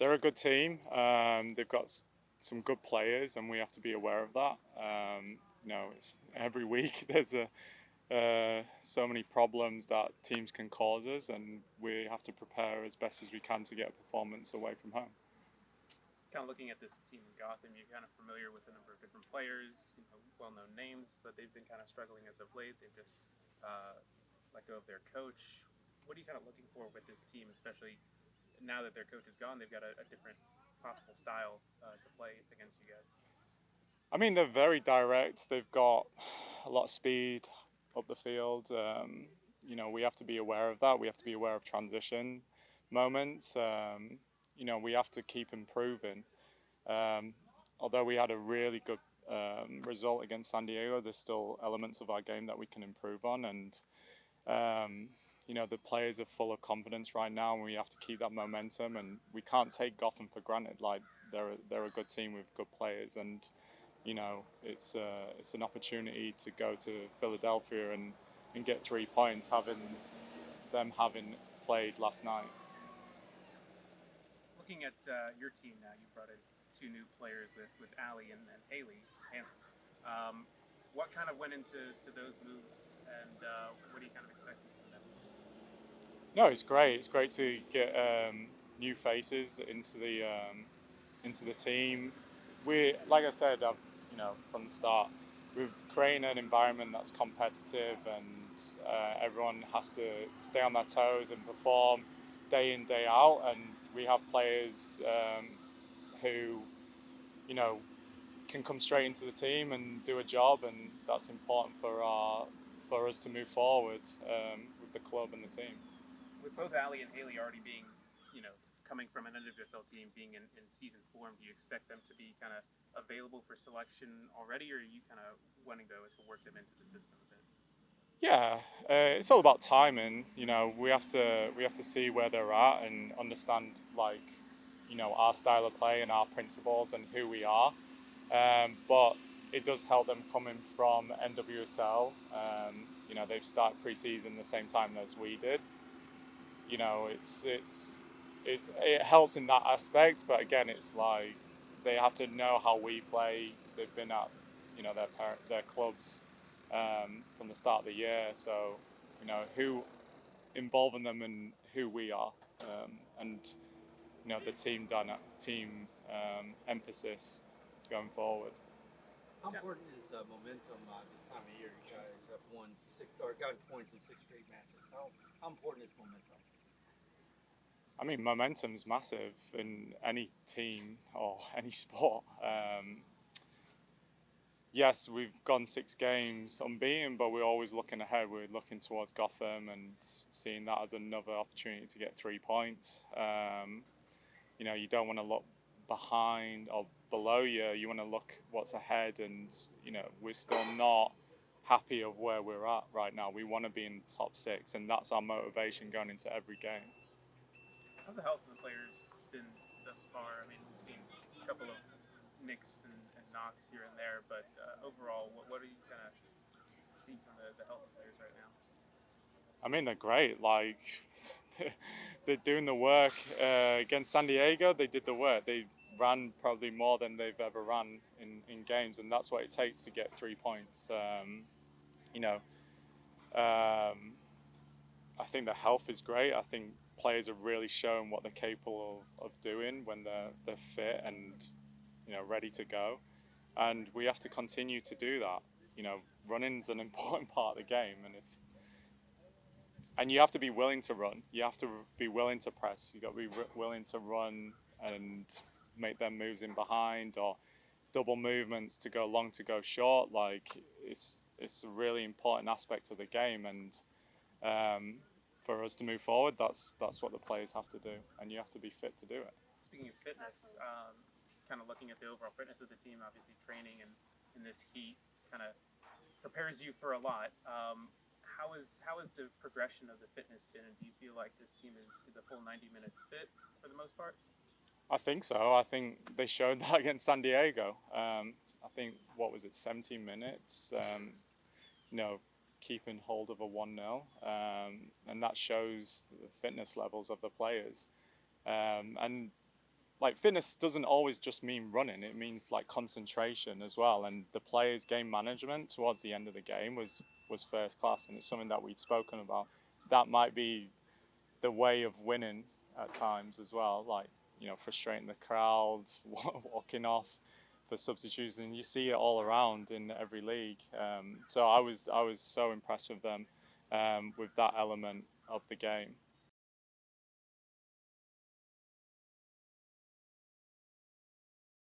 they're a good team. They've got some good players, and we have to be aware of that. It's every week there's so many problems that teams can cause us, and we have to prepare as best as we can to get a performance away from home. Kind of looking at this team in Gotham, you're kind of familiar with a number of different players, well-known names, but they've been kind of struggling as of late. They've just let go of their coach. What are you kind of looking for with this team, especially now that their coach is gone? They've got a different possible style to play against you guys. I mean, they're very direct. They've got a lot of speed up the field. We have to be aware of that. We have to be aware of transition moments. We have to keep improving. Although we had a really good result against San Diego, there's still elements of our game that we can improve on. And, the players are full of confidence right now, and we have to keep that momentum. And we can't take Gotham for granted. Like, they're a good team with good players. And, it's an opportunity to go to Philadelphia and get 3 points, having played last night. Looking at your team now, you brought in two new players with Allie and Haley Hansen. What kind of went into those moves, and what are you kind of expecting from them? No, it's great. It's great to get new faces into the team. Like I said, from the start, we're creating an environment that's competitive, and everyone has to stay on their toes and perform day in, day out. And we have players who, can come straight into the team and do a job, and that's important for us to move forward with the club and the team. With both Allie and Haley already being, coming from an NWSL team, being in season form, do you expect them to be kind of available for selection already, or are you kind of wanting to work them into the system a bit? Yeah, it's all about timing. We have to see where they're at and understand, our style of play and our principles and who we are. But it does help them coming from NWSL. They've started pre-season the same time as we did. It helps in that aspect. But again, it's like they have to know how we play. They've been at their clubs from the start of the year. So who involving them in who we are, and the team emphasis going forward. How important is momentum this time of year? You guys have won gotten points in 6 straight matches. How important is momentum? I mean, momentum's massive in any team or any sport. Yes, we've gone 6 games unbeaten, but we're always looking ahead. We're looking towards Gotham and seeing that as another opportunity to get 3 points. You don't want to look behind or below you. You want to look what's ahead, and we're still not happy of where we're at right now. We want to be in the top 6, and that's our motivation going into every game. How's the health of the players been thus far? I mean, we've seen a couple of nicks and knocks here and there, but overall, what are you kind of seeing from the health of the players right now? I mean, they're great. Like, they're doing the work. Against San Diego, they did the work. They ran probably more than they've ever run in games, and that's what it takes to get 3 points. I think the health is great. I think players have really shown what they're capable of doing when they're fit and ready to go, and we have to continue to do that. Running's an important part of the game, and you have to be willing to run. You have to be willing to press. You got to be willing to run and make them moves in behind, or double movements to go long to go short. Like, it's a really important aspect of the game, and for us to move forward, that's what the players have to do, and you have to be fit to do it. Speaking of fitness, kind of looking at the overall fitness of the team, obviously training and in this heat kind of prepares you for a lot. How is the progression of the fitness been, and do you feel like this team is a full 90 minutes fit for the most part? I think so. I think they showed that against San Diego. I think, 17 minutes, keeping hold of a 1-0. And that shows the fitness levels of the players. And like fitness doesn't always just mean running. It means like concentration as well. And the players' game management towards the end of the game was first class, and it's something that we'd spoken about. That might be the way of winning at times as well. Like, you know, frustrating the crowd, walking off for substitutes, and you see it all around in every league. So I was so impressed with them with that element of the game.